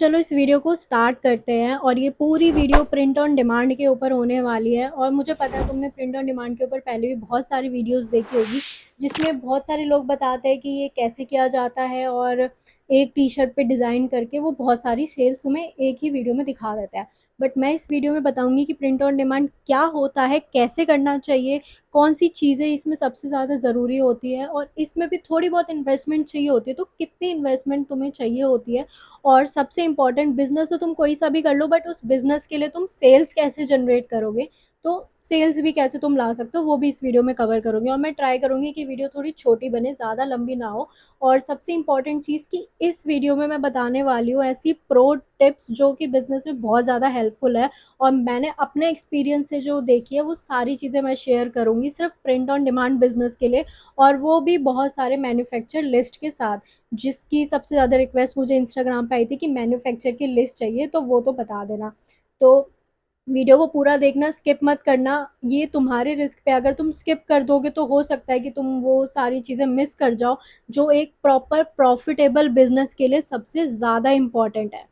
चलो इस वीडियो को स्टार्ट करते हैं और ये पूरी वीडियो प्रिंट ऑन डिमांड के ऊपर होने वाली है। और मुझे पता है तुमने प्रिंट ऑन डिमांड के ऊपर पहले भी बहुत सारी वीडियोस देखी होगी, जिसमें बहुत सारे लोग बताते हैं कि ये कैसे किया जाता है और एक टी शर्ट पे डिज़ाइन करके वो बहुत सारी सेल्स तुम्हें एक ही वीडियो में दिखा देता है। बट मैं इस वीडियो में बताऊंगी कि प्रिंट ऑन डिमांड क्या होता है, कैसे करना चाहिए, कौन सी चीज़ें इसमें सबसे ज़्यादा ज़रूरी होती है, और इसमें भी थोड़ी बहुत इन्वेस्टमेंट चाहिए होती है, तो कितनी इन्वेस्टमेंट तुम्हें चाहिए होती है। और सबसे इम्पॉर्टेंट, बिजनेस तो तुम कोई सा भी कर लो, बट उस बिजनेस के लिए तुम सेल्स कैसे जनरेट करोगे, तो सेल्स भी कैसे तुम ला सकते हो वो भी इस वीडियो में कवर करूंगी। और मैं ट्राई करूंगी कि वीडियो थोड़ी छोटी बने, ज़्यादा लंबी ना हो। और सबसे इम्पॉर्टेंट चीज़ कि इस वीडियो में मैं बताने वाली हूँ ऐसी प्रो टिप्स जो कि बिजनेस में बहुत ज़्यादा हेल्पफुल है। और मैंने अपने एक्सपीरियंस से जो देखी है वो सारी चीज़ें मैं शेयर करूंगी सिर्फ प्रिंट ऑन डिमांड बिजनेस के लिए, और वो भी बहुत सारे मैन्युफैक्चर लिस्ट के साथ। जिसकी सबसे ज़्यादा रिक्वेस्ट मुझे इंस्टाग्राम पे आई थी कि मैन्युफैक्चर की लिस्ट चाहिए, तो वो तो बता देना। तो वीडियो को पूरा देखना, स्किप मत करना। ये तुम्हारे रिस्क पे, अगर तुम स्किप कर दोगे तो हो सकता है कि तुम वो सारी चीज़ें मिस कर जाओ जो एक प्रॉपर प्रॉफिटेबल बिजनेस के लिए सबसे ज़्यादा इम्पॉर्टेंट है।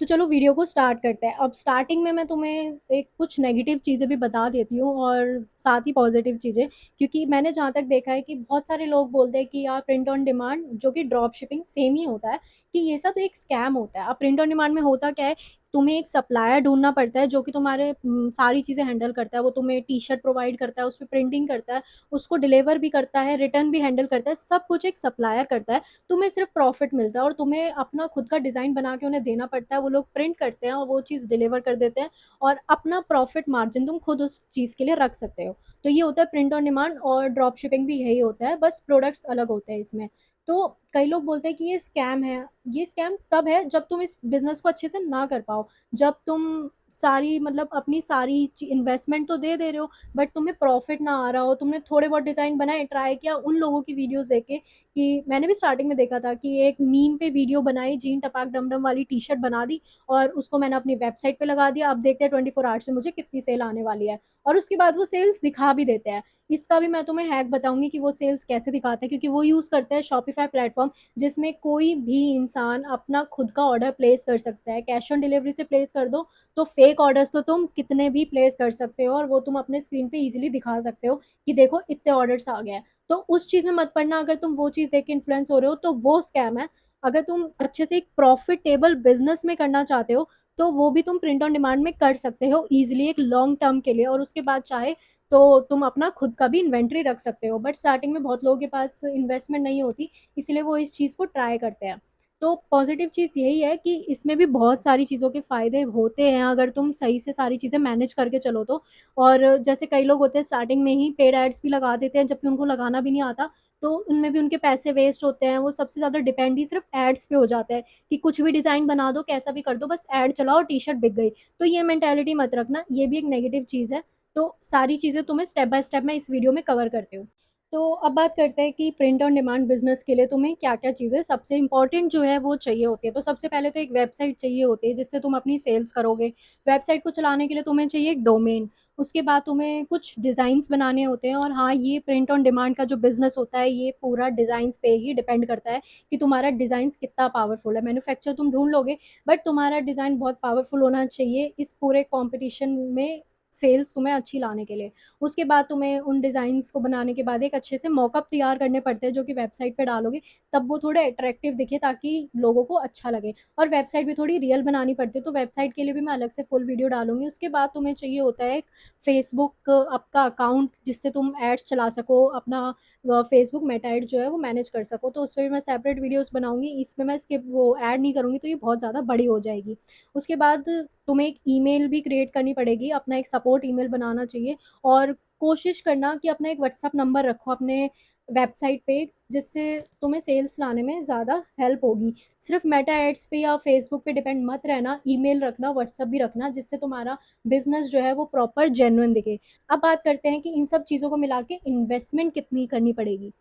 तो चलो वीडियो को स्टार्ट करते हैं। अब स्टार्टिंग में मैं तुम्हें एक कुछ नेगेटिव चीज़ें भी बता देती हूँ और साथ ही पॉजिटिव चीज़ें, क्योंकि मैंने जहाँ तक देखा है कि बहुत सारे लोग बोलते हैं कि यार प्रिंट ऑन डिमांड जो कि ड्रॉप शिपिंग सेम ही होता है, कि ये सब एक स्कैम होता है। अब प्रिंट ऑन डिमांड में होता क्या है, तुम्हें एक सप्लायर ढूंढना पड़ता है जो कि तुम्हारे सारी चीज़ें हैंडल करता है। वो तुम्हें टी शर्ट प्रोवाइड करता है, उस पर प्रिंटिंग करता है, उसको डिलीवर भी करता है, रिटर्न भी हैंडल करता है, सब कुछ एक सप्लायर करता है। तुम्हें सिर्फ प्रॉफिट मिलता है और तुम्हें अपना खुद का डिज़ाइन बना के उन्हें देना पड़ता है। वो लोग प्रिंट करते हैं और वो चीज़ डिलीवर कर देते हैं, और अपना प्रॉफिट मार्जिन तुम खुद उस चीज़ के लिए रख सकते हो। तो ये होता है प्रिंट ऑन डिमांड, और ड्रॉप शिपिंग भी यही होता है, बस प्रोडक्ट्स अलग होते हैं इसमें। तो कई लोग बोलते हैं कि ये स्कैम है। ये स्कैम तब है जब तुम इस बिजनेस को अच्छे से ना कर पाओ, जब तुम सारी मतलब अपनी सारी इन्वेस्टमेंट तो दे रहे हो, बट तुम्हें प्रॉफिट ना आ रहा हो। तुमने थोड़े बहुत डिज़ाइन बनाए, ट्राई किया उन लोगों की वीडियोस देख के, कि मैंने भी स्टार्टिंग में देखा था कि एक मीम पे वीडियो बनाई, जीन टपाक डमडम वाली टी शर्ट बना दी और उसको मैंने अपनी वेबसाइट पे लगा दिया। अब देखते हैं 24 आवर्स से मुझे कितनी सेल आने वाली है, और उसके बाद वो सेल्स दिखा भी देते हैं। इसका भी मैं तुम्हें हैक बताऊंगी कि वो सेल्स कैसे दिखाते हैं, क्योंकि वो यूज़ करते हैं शॉपिफाई प्लेटफॉर्म, जिसमें कोई भी इंसान अपना खुद का ऑर्डर प्लेस कर सकता है। कैश ऑन डिलीवरी से प्लेस कर दो तो फेक ऑर्डर्स तो तुम कितने भी प्लेस कर सकते हो, और वो तुम अपने स्क्रीन पे इजीली दिखा सकते हो कि देखो इतने ऑर्डर्स आ गए हैं। तो उस चीज़ में मत पड़ना। अगर तुम वो चीज़ देख के इन्फ्लुएंस हो रहे हो तो वो स्कैम है। अगर तुम अच्छे से एक प्रॉफिटेबल बिजनेस में करना चाहते हो तो वो भी तुम प्रिंट ऑन डिमांड में कर सकते हो इजीली, एक लॉन्ग टर्म के लिए, और उसके बाद चाहे तो तुम अपना खुद का भी इन्वेंट्री रख सकते हो। बट स्टार्टिंग में बहुत लोगों के पास इन्वेस्टमेंट नहीं होती, इसलिए वो इस चीज़ को ट्राई करते हैं। तो पॉजिटिव चीज़ यही है कि इसमें भी बहुत सारी चीज़ों के फ़ायदे होते हैं अगर तुम सही से सारी चीज़ें मैनेज करके चलो तो। और जैसे कई लोग होते हैं स्टार्टिंग में ही पेड एड्स भी लगा देते हैं जबकि उनको लगाना भी नहीं आता, तो उनमें भी उनके पैसे वेस्ट होते हैं। वो सबसे ज़्यादा डिपेंड ही सिर्फ एड्स पे हो जाता है कि कुछ भी डिज़ाइन बना दो, कैसा भी कर दो, बस एड चलाओ, टी शर्ट बिक गई। तो ये मेंटालिटी मत रखना, ये भी एक नेगेटिव चीज़ है। तो सारी चीज़ें तुम्हें स्टेप बाय स्टेप मैं इस वीडियो में कवर करती हूँ। तो अब बात करते हैं कि प्रिंट ऑन डिमांड बिजनेस के लिए तुम्हें क्या क्या चीज़ें सबसे इंपॉर्टेंट जो है वो चाहिए होती है। तो सबसे पहले तो एक वेबसाइट चाहिए होती है जिससे तुम अपनी सेल्स करोगे। वेबसाइट को चलाने के लिए तुम्हें चाहिए एक डोमेन। उसके बाद तुम्हें कुछ डिज़ाइंस बनाने होते हैं, और हाँ, ये प्रिंट ऑन डिमांड का जो बिजनेस होता है ये पूरा डिज़ाइंस पे ही डिपेंड करता है कि तुम्हारा डिज़ाइंस कितना पावरफुल है। मैन्युफैक्चर तुम ढूंढ लोगे, बट तुम्हारा डिज़ाइन बहुत पावरफुल होना चाहिए इस पूरे कॉम्पिटिशन में सेल्स तुम्हें अच्छी लाने के लिए। उसके बाद तुम्हें उन डिज़ाइंस को बनाने के बाद एक अच्छे से मॉकअप तैयार करने पड़ते हैं जो कि वेबसाइट पे डालोगे, तब वो थोड़े अट्रैक्टिव दिखे ताकि लोगों को अच्छा लगे। और वेबसाइट भी थोड़ी रियल बनानी पड़ती है, तो वेबसाइट के लिए भी मैं अलग से फुल वीडियो डालूंगी। उसके बाद तुम्हें चाहिए होता है एक फेसबुक आपका अकाउंट, जिससे तुम एड्स चला सको, अपना फेसबुक मेटा एड जो है वो मैनेज कर सको। तो उस पर भी मैं सेपरेट वीडियोस बनाऊंगी, इसमें मैं इसके वो ऐड नहीं करूंगी तो ये बहुत ज़्यादा बड़ी हो जाएगी। उसके बाद तुम्हें एक ईमेल भी क्रिएट करनी पड़ेगी, अपना एक सपोर्ट ईमेल बनाना चाहिए। और कोशिश करना कि अपना एक व्हाट्सअप नंबर रखो अपने वेबसाइट पे, जिससे तुम्हें सेल्स लाने में ज़्यादा हेल्प होगी। सिर्फ मेटा एड्स पे या फेसबुक पे डिपेंड मत रहना, ईमेल रखना, व्हाट्सअप भी रखना, जिससे तुम्हारा बिजनेस जो है वो प्रॉपर जेन्युइन दिखे। अब बात करते हैं कि इन सब चीज़ों को मिला के इन्वेस्टमेंट कितनी करनी पड़ेगी।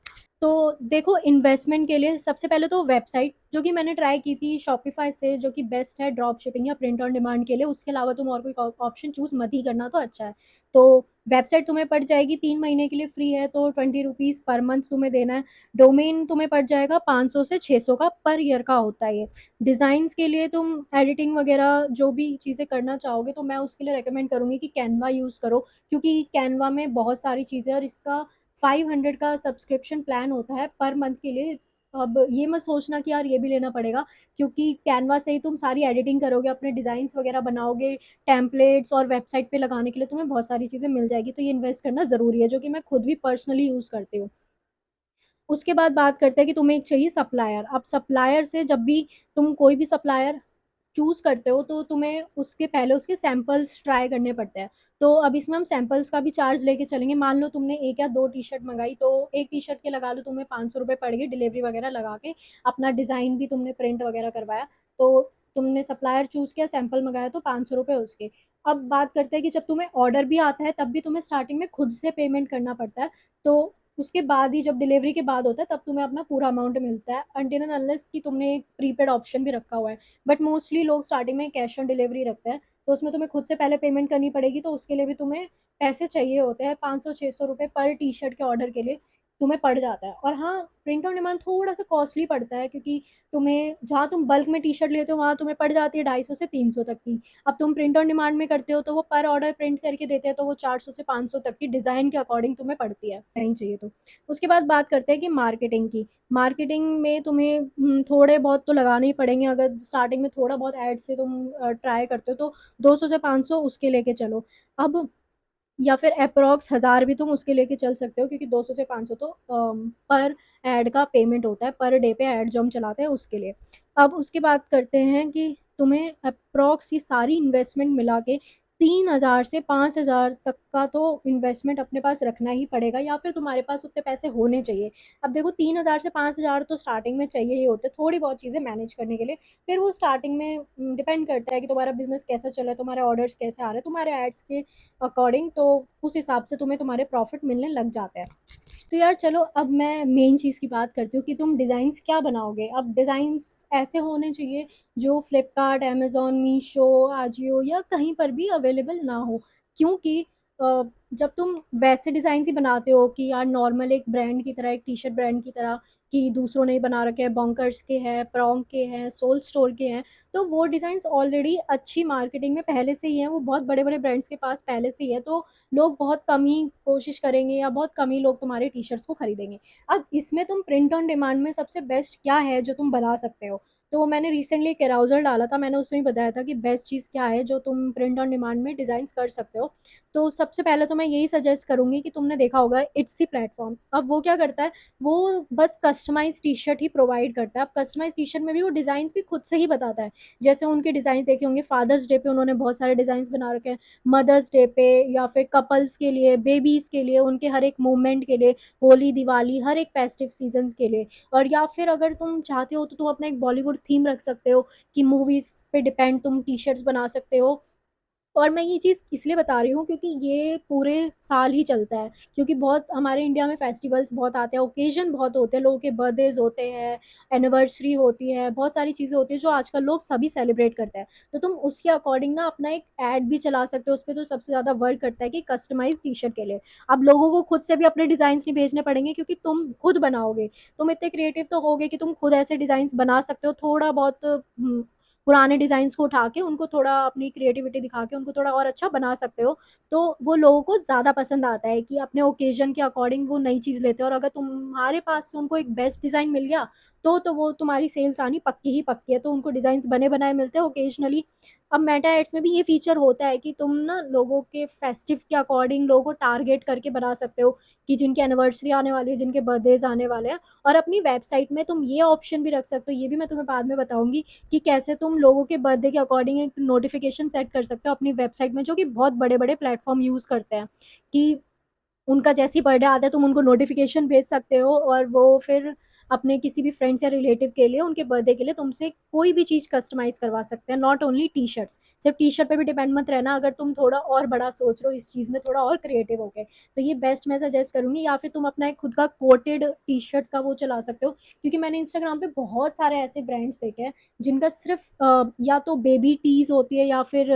तो देखो, इन्वेस्टमेंट के लिए सबसे पहले तो वेबसाइट, जो कि मैंने ट्राई की थी शॉपिफाई से, जो कि बेस्ट है ड्रॉप शिपिंग या प्रिंट ऑन डिमांड के लिए। उसके अलावा तुम और कोई ऑप्शन चूज़ मत ही करना तो अच्छा है। तो वेबसाइट तुम्हें पड़ जाएगी 3 महीने के लिए फ्री है, तो 20 रुपीज़ पर मंथ तुम्हें देना है। डोमेन तुम्हें पड़ जाएगा 500 से 600 का पर ईयर का होता है ये। डिज़ाइंस के लिए तुम एडिटिंग वगैरह जो भी चीज़ें करना चाहोगे, तो मैं उसके लिए रिकमेंड करूँगी कि कैनवा यूज़ करो, क्योंकि कैनवा में बहुत सारी चीज़ें, और इसका 500 का सब्सक्रिप्शन प्लान होता है पर मंथ के लिए। अब ये मत सोचना कि यार ये भी लेना पड़ेगा, क्योंकि कैनवा से ही तुम सारी एडिटिंग करोगे, अपने डिज़ाइंस वगैरह बनाओगे, टेम्पलेट्स और वेबसाइट पे लगाने के लिए तुम्हें बहुत सारी चीज़ें मिल जाएगी। तो ये इन्वेस्ट करना ज़रूरी है, जो कि मैं खुद भी पर्सनली यूज़ करती हूँ। उसके बाद बात करते हैं कि तुम्हें एक चाहिए सप्लायर। अब सप्लायर से जब भी तुम कोई भी सप्लायर चूज़ करते हो, तो तुम्हें उसके पहले उसके सैंपल्स ट्राई करने पड़ते हैं। तो अब इसमें हम सैंपल्स का भी चार्ज लेके चलेंगे। मान लो तुमने 1 या 2 टी-शर्ट मँगाई, तो 1 टी-शर्ट के लगा लो तुम्हें ₹500 पड़ गए डिलीवरी वगैरह लगा के। अपना डिज़ाइन भी तुमने प्रिंट वगैरह करवाया, तो तुमने सप्लायर चूज़ किया, सैंपल मँगाया, तो ₹500 उसके। अब बात करते हैं कि जब तुम्हें ऑर्डर भी आता है, तब भी तुम्हें स्टार्टिंग में खुद से पेमेंट करना पड़ता है। तो उसके बाद ही जब डिलीवरी के बाद होता है, तब तुम्हें अपना पूरा अमाउंट मिलता है, अनटिल एंड अनलेस कि तुमने एक प्रीपेड ऑप्शन भी रखा हुआ है। बट मोस्टली लोग स्टार्टिंग में कैश ऑन डिलीवरी रखते हैं, तो उसमें तुम्हें खुद से पहले पेमेंट करनी पड़ेगी, तो उसके लिए भी तुम्हें पैसे चाहिए होते हैं। 500-600 रुपये पर टी शर्ट के ऑर्डर के लिए तुम्हें पड़ जाता है। और हाँ, प्रिंट ऑन डिमांड थोड़ा सा कॉस्टली पड़ता है, क्योंकि तुम्हें जहाँ तुम बल्क में टी शर्ट लेते हो, वहाँ तुम्हें पड़ जाती है 250 से 300 तक की। अब तुम प्रिंट ऑन डिमांड में करते हो, तो वो पर ऑर्डर प्रिंट करके देते हैं, तो वो 400 से 500 तक की डिज़ाइन के अकॉर्डिंग तुम्हें पड़ती है, नहीं चाहिए तो। उसके बाद बात करते हैं कि मार्केटिंग की। मार्केटिंग में तुम्हें थोड़े बहुत तो लगाने ही पड़ेंगे। अगर स्टार्टिंग में थोड़ा बहुत ऐड से तुम ट्राई करते हो, तो 200 से 500 उसके लेके चलो। अब या फिर एप्रॉक्स 1000 भी तुम उसके लेके चल सकते हो, क्योंकि 200 से 500 तो पर ऐड का पेमेंट होता है, पर डे पे ऐड जो हम चलाते हैं उसके लिए। अब उसके बाद करते हैं कि तुम्हें एप्रॉक्स ये सारी इन्वेस्टमेंट मिला के 3000 से 5000 तक का तो इन्वेस्टमेंट अपने पास रखना ही पड़ेगा, या फिर तुम्हारे पास उतने पैसे होने चाहिए। अब देखो, 3000 से 5000 तो स्टार्टिंग में चाहिए ही होते हैं, थोड़ी बहुत चीज़ें मैनेज करने के लिए। फिर वो स्टार्टिंग में डिपेंड करता है कि तुम्हारा बिज़नेस कैसा चल रहा है, तुम्हारे ऑर्डर्स कैसे आ रहे हैं, तुम्हारे एड्स के अकॉर्डिंग, तो उस हिसाब से तुम्हें तुम्हारे प्रॉफिट मिलने लग जाते हैं। तो यार चलो, अब मैं मेन चीज़ की बात करती हूँ कि तुम डिज़ाइंस क्या बनाओगे। अब डिज़ाइंस ऐसे होने चाहिए जो फ्लिपकार्ट, अमेज़न, मीशो, आजियो या कहीं पर भी अवेलेबल ना हो। क्योंकि जब तुम वैसे डिज़ाइंस ही बनाते हो कि यार नॉर्मल एक ब्रांड की तरह, एक टी-शर्ट ब्रांड की तरह, कि दूसरों ने बना रखे हैं, बॉन्कर्स के हैं, प्रॉन्ग के हैं, सोल स्टोर के हैं, तो वो डिज़ाइंस ऑलरेडी अच्छी मार्केटिंग में पहले से ही हैं, वो बहुत बड़े-बड़े ब्रांड्स के पास पहले से ही है, तो लोग बहुत कम ही कोशिश करेंगे, या बहुत कम ही लोग तुम्हारे टी-शर्ट्स को खरीदेंगे। अब इसमें तुम प्रिंट ऑन डिमांड में सबसे बेस्ट क्या है जो तुम बना सकते हो? तो मैंने रिसेंटली एक एराउज़ल डाला था, मैंने उसमें ही बताया था कि बेस्ट चीज़ क्या है जो तुम प्रिंट ऑन डिमांड में डिज़ाइंस कर सकते हो। तो सबसे पहले तो मैं यही सजेस्ट करूँगी कि तुमने देखा होगा इट्सी प्लेटफ़ॉर्म। अब वो क्या करता है, वो बस कस्टमाइज़ टी-शर्ट ही प्रोवाइड करता है। अब कस्टमाइज़ टी-शर्ट में भी वो डिज़ाइंस भी खुद से ही बताता है। जैसे उनके डिज़ाइन देखे होंगे, फादर्स डे पे उन्होंने बहुत सारे डिज़ाइंस बना रखे हैं, मदर्स डे पे, या फिर कपल्स के लिए, बेबीज़ के लिए, उनके हर एक मूवमेंट के लिए, होली, दिवाली, हर एक फेस्टिव सीज़न्स के लिए। और या फिर अगर तुम चाहते हो, तो तुम अपना एक बॉलीवुड थीम रख सकते हो, कि मूवीज़ पे डिपेंड तुम टी-शर्ट्स बना सकते हो। और मैं ये चीज़ इसलिए बता रही हूँ, क्योंकि ये पूरे साल ही चलता है, क्योंकि बहुत हमारे इंडिया में फेस्टिवल्स बहुत आते हैं, ओकेज़न बहुत होते हैं, लोगों के बर्थडेज़ होते हैं, एनिवर्सरी होती है, बहुत सारी चीज़ें होती हैं जो आजकल लोग सभी सेलिब्रेट करते हैं। तो तुम उसके अकॉर्डिंग ना अपना एक ऐड भी चला सकते हो, उसपे तो सबसे ज़्यादा वर्क करता है कि कस्टमाइज़ टी-शर्ट के लिए। अब लोगों को खुद से भी अपने डिज़ाइन्स नहीं भेजने पड़ेंगे, क्योंकि तुम खुद बनाओगे। तुम इतने क्रिएटिव तो होगे कि तुम खुद ऐसे डिज़ाइन्स बना सकते हो, थोड़ा बहुत पुराने डिज़ाइन्स को उठा के उनको थोड़ा अपनी क्रिएटिविटी दिखा के उनको थोड़ा और अच्छा बना सकते हो। तो वो लोगों को ज़्यादा पसंद आता है कि अपने ओकेज़न के अकॉर्डिंग वो नई चीज़ लेते हैं, और अगर तुम्हारे पास से उनको एक बेस्ट डिज़ाइन मिल गया, तो वो तुम्हारी सेल्स आनी पक्की ही पक्की है। तो उनको डिज़ाइन्स बने-बनाए मिलते हैं ओकेज़नली। अब मेटा एड्स में भी ये फ़ीचर होता है कि तुम ना लोगों के फेस्टिव के अकॉर्डिंग लोगों को टारगेट करके बना सकते हो, कि जिनकी एनिवर्सरी आने वाली है, जिनके बर्थडेज़ आने वाले हैं। और अपनी वेबसाइट में तुम ये ऑप्शन भी रख सकते हो, ये भी मैं तुम्हें बाद में बताऊँगी, कि कैसे तुम लोगों के बर्थडे के अकॉर्डिंग एक नोटिफ़िकेशन सेट कर सकते हो अपनी वेबसाइट में, जो कि बहुत बड़े-बड़े प्लेटफ़ॉर्म यूज़ करते हैं, कि उनका जैसे ही बर्थडे आता है तुम उनको नोटिफ़िकेशन भेज सकते हो, और वो फिर अपने किसी भी फ्रेंड्स या रिलेटिव के लिए, उनके बर्थडे के लिए तुमसे कोई भी चीज़ कस्टमाइज़ करवा सकते हैं, नॉट ओनली टी-शर्ट्स। सिर्फ़ टी-शर्ट पे भी डिपेंड मत रहना, अगर तुम थोड़ा और बड़ा सोच रहे हो इस चीज़ में, थोड़ा और क्रिएटिव हो गए, तो ये बेस्ट मैं सजेस्ट करूँगी। या फिर तुम अपना एक खुद का कोटेड टी-शर्ट का वो चला सकते हो, क्योंकि मैंने इंस्टाग्राम पे बहुत सारे ऐसे ब्रांड्स देखे हैं, जिनका सिर्फ़ या तो बेबी टीज़ होती है या फिर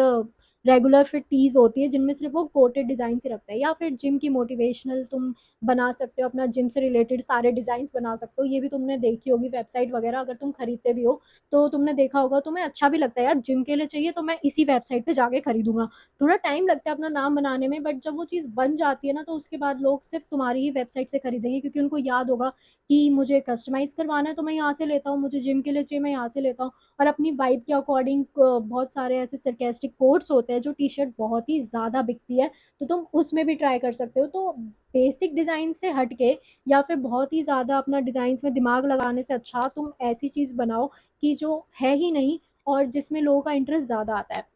रेगुलर फिट टीज़ होती है, जिनमें सिर्फ़ वो कोटेड डिज़ाइन से रखते हैं। या फिर जिम की मोटिवेशनल तुम बना सकते हो, अपना जिम से रिलेटेड सारे डिज़ाइंस बना सकते हो। ये भी तुमने देखी होगी वेबसाइट वगैरह, अगर तुम खरीदते भी हो, तो तुमने देखा होगा, तुम्हें अच्छा भी लगता है, यार जिम के लिए चाहिए तो मैं इसी वेबसाइट पे जाके खरीदूँगा। थोड़ा टाइम लगता है अपना नाम बनाने में, बट जब वो चीज़ बन जाती है ना, तो उसके बाद लोग सिर्फ़ तुम्हारी ही वेबसाइट से खरीदेंगे, क्योंकि उनको याद होगा कि मुझे कस्टमाइज़ करवाना है तो मैं यहाँ से लेता हूँ, मुझे जिम के लिए चाहिए मैं यहाँ से लेता हूँ। और अपनी वाइब के अकॉर्डिंग बहुत सारे ऐसे सरकास्टिक कोट्स होते हैं जो टी-शर्ट बहुत ही ज़्यादा बिकती है, तो तुम उसमें भी ट्राई कर सकते हो। तो बेसिक डिज़ाइन से हट के या फिर बहुत ही ज़्यादा अपना डिज़ाइंस में दिमाग लगाने से अच्छा तुम ऐसी चीज़ बनाओ कि जो है ही नहीं और जिसमें लोगों का इंटरेस्ट ज़्यादा आता है।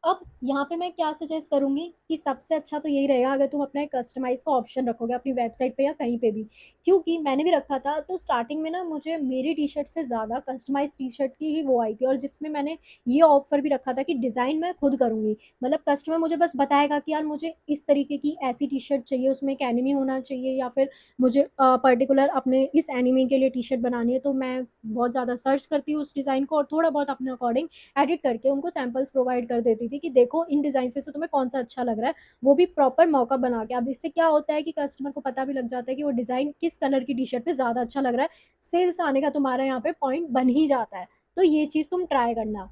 अब यहाँ पे मैं क्या सजेस्ट करूँगी कि सबसे अच्छा तो यही रहेगा अगर तुम अपना एक कस्टमाइज़ का ऑप्शन रखोगे अपनी वेबसाइट पे या कहीं पे भी। क्योंकि मैंने भी रखा था, तो स्टार्टिंग में ना मुझे मेरी टी-शर्ट से ज़्यादा कस्टमाइज़ टी-शर्ट की ही वो आई थी, और जिसमें मैंने ये ऑफ़र भी रखा था कि डिज़ाइन मैं खुद करूँगी। मतलब कस्टमर मुझे बस बताएगा कि यार मुझे इस तरीके की ऐसी टी-शर्ट चाहिए, उसमें एक एनीमी होना चाहिए, या फिर मुझे पर्टिकुलर अपने इस एनीमी के लिए टी-शर्ट बनानी है, तो मैं बहुत ज़्यादा सर्च करती हूँ उस डिज़ाइन को और थोड़ा बहुत अपने अकॉर्डिंग एडिट करके उनको सैंपल्स प्रोवाइड कर देती थी कि देखो इन डिज़ाइन्स में से तुम्हें कौन-सा अच्छा लग रहा है, वो भी प्रॉपर मौका बना के। अब इससे क्या होता है कि कस्टमर को पता भी लग जाता है कि वो डिज़ाइन किस कलर की टी-शर्ट पे ज़्यादा अच्छा लग रहा है, सेल्स आने का तुम्हारा यहाँ पे पॉइंट बन ही जाता है। तो ये चीज़ तुम ट्राई करना।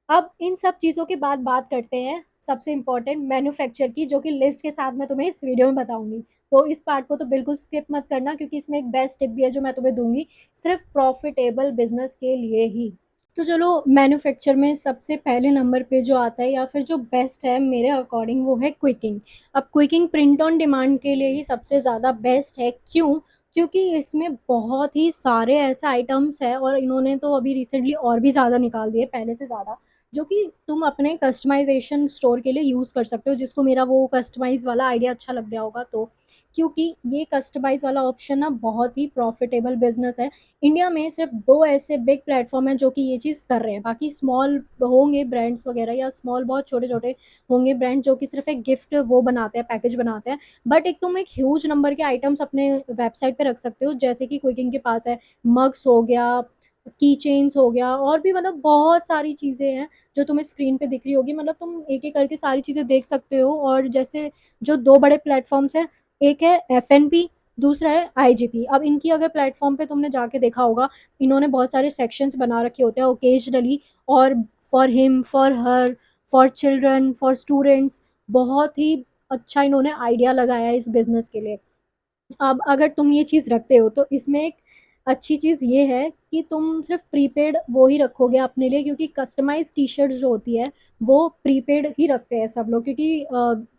अब इन सब चीज़ों के बाद बात करते हैं सबसे इम्पोर्टेंट मैन्युफैक्चर की, जो कि लिस्ट के साथ मैं तुम्हें इस वीडियो में बताऊँगी। तो इस पार्ट को तो बिल्कुल स्किप मत करना, क्योंकि इसमें एक बेस्ट टिप भी है जो मैं तुम्हें दूँगी, सिर्फ़ प्रॉफ़िटेबल बिज़नेस के लिए ही। तो चलो, मैन्युफैक्चर में सबसे पहले नंबर पे जो आता है या फिर जो बेस्ट है मेरे अकॉर्डिंग, वो है क्विकिंग। अब क्विकिंग प्रिंट ऑन डिमांड के लिए ही सबसे ज़्यादा बेस्ट है। क्यों? क्योंकि इसमें बहुत ही सारे ऐसे आइटम्स हैं, और इन्होंने तो अभी रिसेंटली और भी ज़्यादा निकाल दिए पहले से ज़्यादा, जो कि तुम अपने कस्टमाइज़ेशन स्टोर के लिए यूज़ कर सकते हो, जिसको मेरा वो कस्टमाइज़ वाला आइडिया अच्छा लग गया होगा तो। क्योंकि ये कस्टमाइज़ वाला ऑप्शन ना बहुत ही प्रॉफ़िटेबल बिज़नेस है। इंडिया में सिर्फ 2 ऐसे बिग प्लेटफ़ॉर्म हैं जो कि ये चीज़ कर रहे हैं। बाकी स्मॉल होंगे ब्रांड्स वग़ैरह, या स्मॉल बहुत छोटे-छोटे होंगे ब्रांड जो कि सिर्फ़ एक गिफ्ट वो बनाते हैं, पैकेज बनाते हैं। बट एक तुम एक ह्यूज नंबर के आइटम्स अपने वेबसाइट पे रख सकते हो, जैसे कि क्विकिंग के पास है, मग्स हो गया, की चेन्स हो गया, और भी मतलब बहुत सारी चीज़ें हैं जो तुम्हें स्क्रीन पे दिख रही होगी। मतलब तुम एक-एक करके सारी चीज़ें देख सकते हो। और जैसे जो 2 बड़े प्लेटफ़ॉर्म्स हैं, एक है एफएनपी, दूसरा है आईजीपी। अब इनकी अगर प्लेटफ़ॉर्म पे तुमने जाके देखा होगा, इन्होंने बहुत सारे सेक्शंस बना रखे होते हैं ओकेजनली, और for him, for her, for children, for students, बहुत ही अच्छा इन्होंने आइडिया लगाया है इस बिज़नेस के लिए। अब अगर तुम ये चीज़ रखते हो, तो इसमें एक अच्छी चीज़ ये है कि तुम सिर्फ़ प्रीपेड वो ही रखोगे अपने लिए, क्योंकि कस्टमाइज़ टी-शर्ट्स जो होती है, वो प्रीपेड ही रखते हैं सब लोग, क्योंकि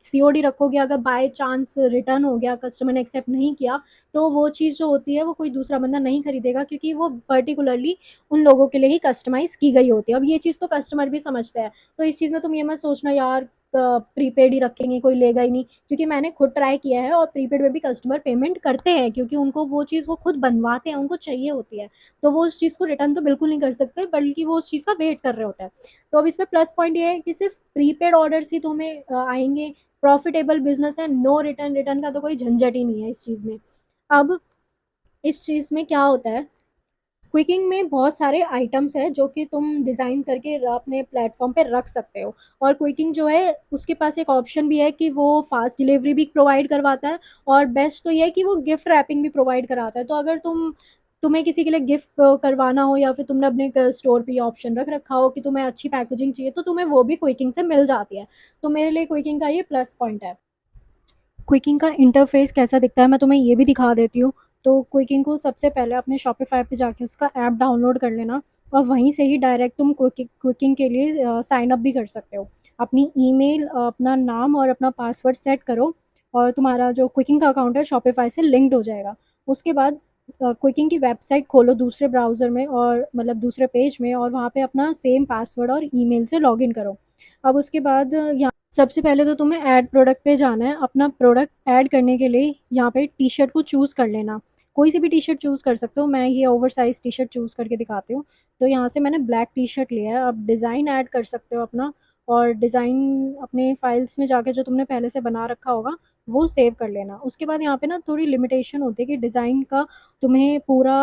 सीओडी रखोगे, अगर बाय चांस रिटर्न हो गया, कस्टमर ने एक्सेप्ट नहीं किया, तो वो चीज़ जो होती है वो कोई दूसरा बंदा नहीं खरीदेगा, क्योंकि वो पर्टिकुलरली उन लोगों के लिए ही कस्टमाइज़ की गई होती है। अब ये चीज़ तो कस्टमर भी समझता है, तो इस चीज़ में तुम ये मत सोचना यार प्रीपेड ही रखेंगे, कोई लेगा ही नहीं, क्योंकि मैंने खुद ट्राई किया है और प्रीपेड में भी कस्टमर पेमेंट करते हैं, क्योंकि उनको वो चीज़ वो खुद बनवाते हैं, उनको चाहिए होती है। तो वो उस चीज़ को रिटर्न तो बिल्कुल नहीं कर सकते, बल्कि वो उस चीज़ का वेट कर रहे होते हैं। तो अब इसमें प्लस पॉइंट ये है कि सिर्फ़ प्रीपेड ऑर्डर्स ही तुम्हें आएँगे, प्रॉफ़िटेबल बिज़नेस है, नो रिटर्न, रिटर्न का तो कोई झंझट ही नहीं है इस चीज़ में। अब इस चीज़ में क्या होता है, क्विकिंग में बहुत सारे आइटम्स हैं जो कि तुम डिज़ाइन करके अपने प्लेटफॉर्म पे रख सकते हो। और क्विकिंग जो है उसके पास एक ऑप्शन भी है कि वो फास्ट डिलीवरी भी प्रोवाइड करवाता है, और बेस्ट तो ये है कि वो गिफ्ट रैपिंग भी प्रोवाइड कराता है। तो अगर तुम्हें किसी के लिए गिफ्ट करवाना हो, या फिर तुमने अपने स्टोर पे ये ऑप्शन रख रखा हो कि तुम्हें अच्छी पैकेजिंग चाहिए, तो तुम्हें वो भी क्विकिंग से मिल जाती है। तो मेरे लिए क्विकिंग का ये प्लस पॉइंट है। क्विकिंग का इंटरफेस कैसा दिखता है मैं तुम्हें ये भी दिखा देती हूँ। तो क्विकिंग को सबसे पहले अपने शॉपिफाई पे जाके उसका ऐप डाउनलोड कर लेना, और वहीं से ही डायरेक्ट तुम क्विकिंग के लिए साइन अप भी कर सकते हो। अपनी ईमेल, अपना नाम और अपना पासवर्ड सेट करो, और तुम्हारा जो क्विकिंग का अकाउंट है शॉपिफाई से लिंक्ड हो जाएगा। उसके बाद क्विकिंग की वेबसाइट खोलो दूसरे ब्राउज़र में, और मतलब दूसरे पेज में, और वहाँ पे अपना सेम पासवर्ड और ईमेल से लॉगिन करो। अब उसके बाद यहाँ सबसे पहले तो तुम्हें ऐड प्रोडक्ट पे जाना है। अपना प्रोडक्ट ऐड करने के लिए यहाँ पे टी-शर्ट को चूज़ कर लेना। कोई सी भी टी शर्ट चूज़ कर सकते हो। मैं ये over size T shirt choose करके दिखाती हूँ। तो यहाँ से मैंने ब्लैक टी शर्ट लिया है। अब डिज़ाइन ऐड कर सकते हो अपना, और डिज़ाइन अपने फाइल्स में जाके जो तुमने पहले से बना रखा होगा वो सेव कर लेना। उसके बाद यहाँ पे ना थोड़ी लिमिटेशन होती है कि डिज़ाइन का तुम्हें पूरा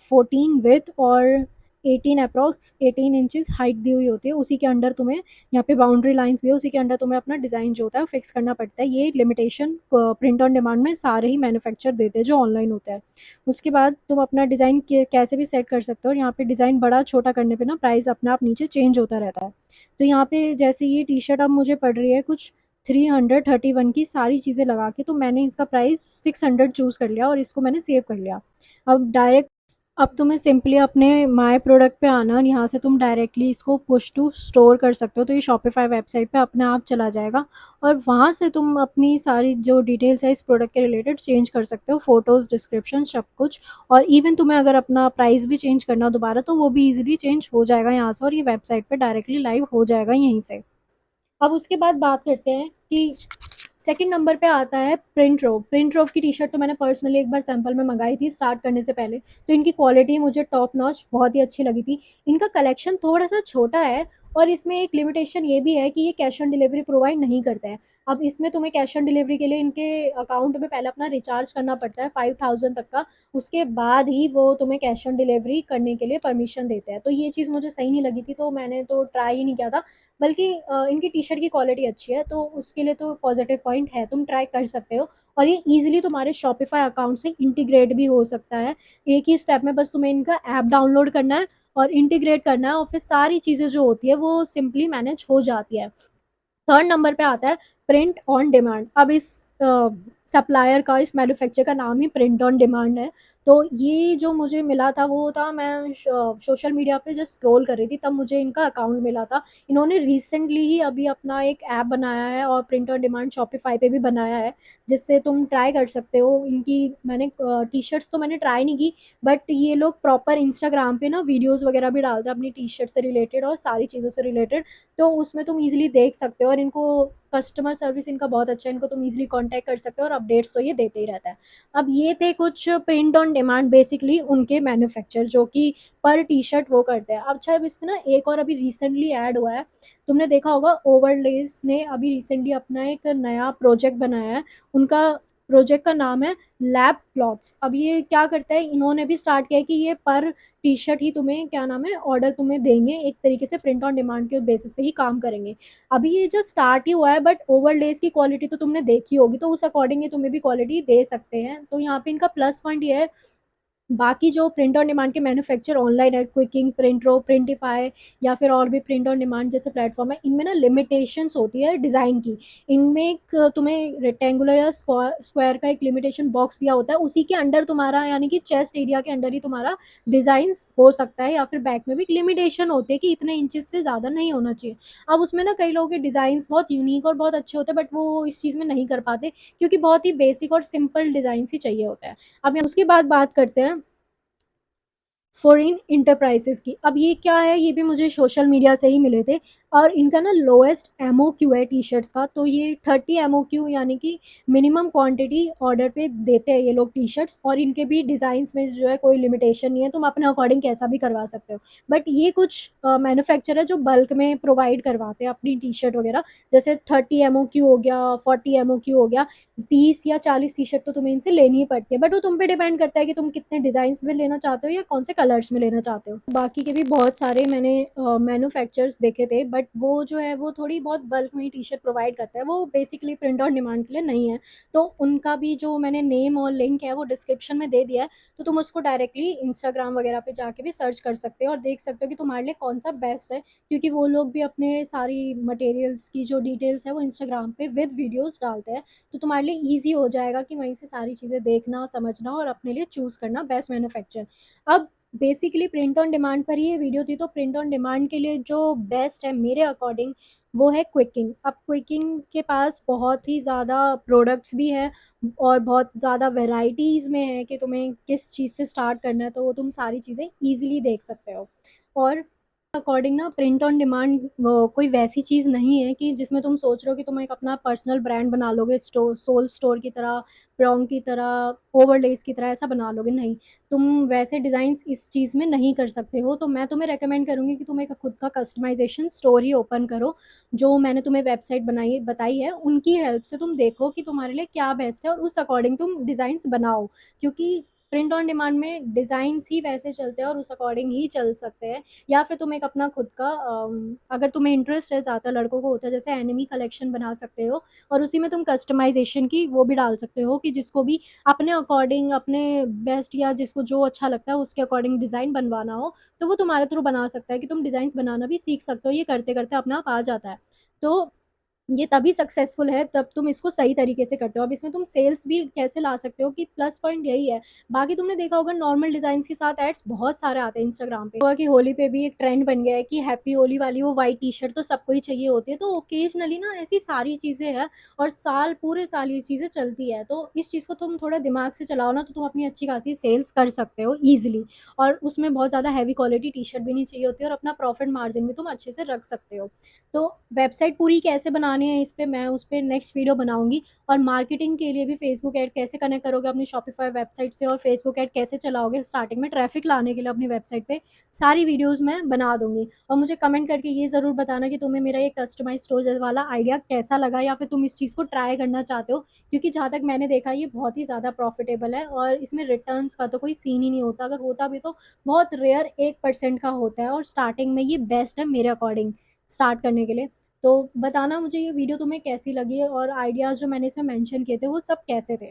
14 विड्थ और 18 अप्रॉक्स 18 इंचेस हाइट दी हुई होती है। उसी के अंडर तुम्हें यहाँ पे बाउंड्री लाइंस भी है, उसी के अंडर तुम्हें अपना डिज़ाइन जो होता है वो फिक्स करना पड़ता है। ये लिमिटेशन प्रिंट ऑन डिमांड में सारे ही मैन्युफैक्चर देते हैं जो ऑनलाइन होता है। उसके बाद तुम अपना डिज़ाइन कैसे भी सेट कर सकते हो, और यहाँ पे डिज़ाइन बड़ा छोटा करने पे ना प्राइस अपने आप नीचे चेंज होता रहता है। तो यहाँ पे जैसे ये टी शर्ट अब मुझे पड़ रही है कुछ 331 की सारी चीज़ें लगा के, तो मैंने इसका प्राइस 600 चूज़ कर लिया और इसको मैंने सेव कर लिया। अब डायरेक्ट अब तुम्हें सिंपली अपने माय प्रोडक्ट पे आना, और यहाँ से तुम डायरेक्टली इसको पुश टू स्टोर कर सकते हो। तो ये शॉपिफाई वेबसाइट पे अपने आप चला जाएगा, और वहाँ से तुम अपनी सारी जो डिटेल्स है इस प्रोडक्ट के रिलेटेड चेंज कर सकते हो, फ़ोटोज़, डिस्क्रिप्शन, सब कुछ। और इवन तुम्हें अगर अपना प्राइस भी चेंज करना हो दोबारा तो वो भी ईज़िली चेंज हो जाएगा यहाँ से, और ये वेबसाइट पे डायरेक्टली लाइव हो जाएगा यहीं से। अब उसके बाद बात करते हैं कि सेकंड नंबर पे आता है प्रिंट रोव। प्रिंट रोव की टी शर्ट तो मैंने पर्सनली एक बार सैंपल में मंगाई थी स्टार्ट करने से पहले, तो इनकी क्वालिटी मुझे टॉप नॉच बहुत ही अच्छी लगी थी। इनका कलेक्शन थोड़ा सा छोटा है, और इसमें एक लिमिटेशन ये भी है कि ये कैश ऑन डिलीवरी प्रोवाइड नहीं करता है। अब इसमें तुम्हें कैश ऑन डिलीवरी के लिए इनके अकाउंट में पहले अपना रिचार्ज करना पड़ता है 5000 तक का, उसके बाद ही वो तुम्हें कैश ऑन डिलीवरी करने के लिए परमिशन देते हैं। तो ये चीज़ मुझे सही नहीं लगी थी, तो मैंने तो ट्राई ही नहीं किया था। बल्कि इनकी टी शर्ट की क्वालिटी अच्छी है, तो उसके लिए तो पॉजिटिव पॉइंट है, तुम ट्राई कर सकते हो। और ये ईजिली तुम्हारे शॉपिफाई अकाउंट से इंटीग्रेट भी हो सकता है। एक ही स्टेप में बस तुम्हें इनका ऐप डाउनलोड करना है और इंटीग्रेट करना है, और फिर सारी चीज़ें जो होती है वो सिंपली मैनेज हो जाती है। थर्ड नंबर पे आता है प्रिंट ऑन डिमांड। अब इस सप्लायर का, इस मैन्युफैक्चर का नाम ही प्रिंट ऑन डिमांड है। तो ये जो मुझे मिला था वो था, मैं सोशल मीडिया पे जस्ट स्क्रॉल कर रही थी तब मुझे इनका अकाउंट मिला था। इन्होंने रिसेंटली ही अभी अपना एक ऐप बनाया है और प्रिंट ऑन डिमांड शॉपिफाई पे भी बनाया है, जिससे तुम ट्राई कर सकते हो। इनकी मैंने टी शर्ट्स तो मैंने ट्राई नहीं की, बट ये लोग प्रॉपर इंस्टाग्राम पे ना वीडियोज़ वगैरह भी डालते हैं अपनी टी शर्ट से रिलेटेड और सारी चीज़ों से रिलेटेड। तो उसमें तुम ईज़िली देख सकते हो, और इनको कस्टमर सर्विस इनका बहुत अच्छा है, इनको तुम ईज़िली कॉन्टैक्ट कर सकते हो, और अपडेट्स तो ये देते ही रहता है। अब ये थे कुछ प्रिंट ऑन डिमांड, बेसिकली उनके मैन्युफैक्चर जो कि पर टी-शर्ट वो करते हैं। अब अच्छा, अब इसमें ना एक और अभी रिसेंटली ऐड हुआ है, तुमने देखा होगा ओवरलेज़ ने अभी रिसेंटली अपना एक नया प्रोजेक्ट बनाया है। उनका प्रोजेक्ट का नाम है लैब क्लॉथ्स। अब ये क्या करता है, इन्होंने भी स्टार्ट किया है कि ये पर टी-शर्ट ही तुम्हें क्या नाम है ऑर्डर तुम्हें देंगे, एक तरीके से प्रिंट ऑन डिमांड के बेसिस पे ही काम करेंगे। अभी ये जो स्टार्ट ही हुआ है, बट ओवरलेस की क्वालिटी तो तुमने देखी होगी, तो उस अकॉर्डिंग ये तुम्हें भी क्वालिटी दे सकते हैं। तो यहाँ पे इनका प्लस पॉइंट ये है, बाकी जो प्रिंट ऑन डिमांड के मैन्युफैक्चर ऑनलाइन है, क्विकिंग, प्रिंटरो, प्रिंटिफाई या फिर और भी प्रिंट ऑन डिमांड जैसे प्लेटफॉर्म है, इनमें ना लिमिटेशंस होती है डिज़ाइन की। इनमें एक तुम्हें रेक्टेंगुलर या स्क्वायर का एक लिमिटेशन बॉक्स दिया होता है, उसी के अंडर तुम्हारा यानी कि चेस्ट एरिया के अंडर ही तुम्हारा डिज़ाइंस हो सकता है, या फिर बैक में भी एक लिमिटेशन होती है कि इतने इंचेस से ज़्यादा नहीं होना चाहिए। अब उसमें ना कई लोगों के डिज़ाइंस बहुत यूनिक और बहुत अच्छे होते हैं, बट वो इस चीज़ में नहीं कर पाते क्योंकि बहुत ही बेसिक और सिंपल डिज़ाइंस ही चाहिए होता है। अब उसके बाद बात करते हैं फॉरेन इंटरप्राइजेज़ की। अब ये क्या है, ये भी मुझे सोशल मीडिया से ही मिले थे, और इनका ना लोएस्ट एमओक्यू है टी-शर्ट्स का। तो ये 30 एमओक्यू यानी कि मिनिमम क्वांटिटी ऑर्डर पे देते हैं ये लोग टी-शर्ट्स, और इनके भी डिज़ाइंस में जो है कोई लिमिटेशन नहीं है, तुम अपने अकॉर्डिंग कैसा भी करवा सकते हो। बट ये कुछ मैन्युफैक्चर है जो बल्क में प्रोवाइड करवाते हैं अपनी टी-शर्ट वगैरह, जैसे 30 एमओक्यू हो गया, 40 एमओक्यू हो गया, 30 या 40 टी-शर्ट तो तुम्हें इनसे लेनी ही पड़ती है, बट वो तुम पे डिपेंड करता है कि तुम कितने डिज़ाइंस में लेना चाहते हो या कौन से कलर्स में लेना चाहते हो। बाकी के भी बहुत सारे मैंने मैन्युफैक्चर्स देखे थे, बट वो जो है वो थोड़ी बहुत बल्क में ही टी-शर्ट प्रोवाइड करता है, वो बेसिकली प्रिंट ऑन डिमांड के लिए नहीं है। तो उनका भी जो मैंने नेम और लिंक है वो डिस्क्रिप्शन में दे दिया है, तो तुम उसको डायरेक्टली इंस्टाग्राम वगैरह पे जाके भी सर्च कर सकते हो और देख सकते हो कि तुम्हारे लिए कौन सा बेस्ट है, क्योंकि वो लोग भी अपने सारी मटेरियल्स की जो डिटेल्स है वो इंस्टाग्राम पे विद वीडियोज़ डालते हैं। तो तुम्हारे लिए ईज़ी हो जाएगा कि वहीं से सारी चीज़ें देखना, समझना और अपने लिए चूज़ करना बेस्ट मैन्युफैक्चर। अब बेसिकली प्रिंट ऑन डिमांड पर ही ये वीडियो थी, तो प्रिंट ऑन डिमांड के लिए जो बेस्ट है मेरे अकॉर्डिंग वो है क्विकिंग। अब क्विकिंग के पास बहुत ही ज़्यादा प्रोडक्ट्स भी है, और बहुत ज़्यादा वैराइटीज़ में है कि तुम्हें किस चीज़ से स्टार्ट करना है, तो वो तुम सारी चीज़ें ईज़िली देख सकते हो। और अकॉर्डिंग ना प्रिंट ऑन डिमांड कोई वैसी चीज़ नहीं है कि जिसमें तुम सोच रहे हो कि तुम एक अपना पर्सनल ब्रांड बना लोगे, सोल स्टोर की तरह, प्रॉन्ग की तरह, ओवरलेस की तरह ऐसा बना लोगे, नहीं। तुम वैसे डिज़ाइंस इस चीज़ में नहीं कर सकते हो, तो मैं तुम्हें रेकमेंड करूँगी कि तुम एक खुद का कस्टमाइजेशन स्टोर ही ओपन करो। जो मैंने तुम्हें वेबसाइट बनाई बताई है उनकी हेल्प से तुम देखो कि तुम्हारे लिए क्या बेस्ट है और उस अकॉर्डिंग तुम डिज़ाइंस बनाओ, क्योंकि प्रिंट ऑन डिमांड में डिज़ाइंस ही वैसे चलते हैं और उस अकॉर्डिंग ही चल सकते हैं। या फिर तुम एक अपना खुद का अगर तुम्हें इंटरेस्ट है, ज़्यादातर लड़कों को होता है, जैसे एनिमी कलेक्शन बना सकते हो और उसी में तुम कस्टमाइजेशन की वो भी डाल सकते हो कि जिसको भी अपने अकॉर्डिंग, अपने बेस्ट या जिसको जो अच्छा लगता है उसके अकॉर्डिंग डिज़ाइन बनवाना हो, तो वो तुम्हारे थ्रू बना सकता है कि तुम डिज़ाइंस बनाना भी सीख सकते हो। ये करते करते अपने आप आ जाता है। तो ये तभी सक्सेसफुल है तब तुम इसको सही तरीके से करते हो। अब इसमें तुम सेल्स भी कैसे ला सकते हो कि प्लस पॉइंट यही है। बाकी तुमने देखा होगा नॉर्मल डिज़ाइंस के साथ एड्स बहुत सारे आते हैं इंस्टाग्राम पे। हुआ कि होली पे भी एक ट्रेंड बन गया है कि हैप्पी होली वाली वो व्हाइट टी-शर्ट तो सबको ही चाहिए होती है। तो ओकेजनली ना ऐसी सारी चीज़ें हैं और पूरे साल ये चीज़ें चलती है। तो इस चीज़ को तुम थोड़ा दिमाग से चलाओ ना, तो तुम अपनी अच्छी खासी सेल्स कर सकते हो ईज़िली। और उसमें बहुत ज़्यादा हैवी क्वालिटी टी-शर्ट भी नहीं चाहिए होती और अपना प्रॉफ़िट मार्जिन भी तुम अच्छे से रख सकते हो। तो वेबसाइट पूरी कैसे बनानी है इस पे मैं उस पे नेक्स्ट वीडियो बनाऊँगी। और मार्केटिंग के लिए भी फेसबुक ऐड कैसे कनेक्ट करोगे अपनी शॉपिफ़ाई वेबसाइट से और फेसबुक ऐड कैसे चलाओगे स्टार्टिंग में ट्रैफ़िक लाने के लिए अपनी वेबसाइट पे, सारी वीडियोज़ मैं बना दूँगी। और मुझे कमेंट करके ये ज़रूर बताना कि तुम्हें मेरा ये कस्टमाइज़ स्टोर वाला आइडिया कैसा लगा या फिर तुम इस चीज़ को ट्राई करना चाहते हो? क्योंकि जहाँ तक मैंने देखा ये बहुत ही ज़्यादा प्रॉफ़िटेबल है और इसमें रिटर्न्स का तो कोई सीन ही नहीं होता। अगर होता भी तो बहुत रेयर 1% का होता है और स्टार्टिंग में ये बेस्ट है मेरे अकॉर्डिंग स्टार्ट करने के लिए। तो बताना मुझे ये वीडियो तुम्हें कैसी लगी है और आइडियाज़ जो मैंने इसमें मेंशन किए थे वो सब कैसे थे?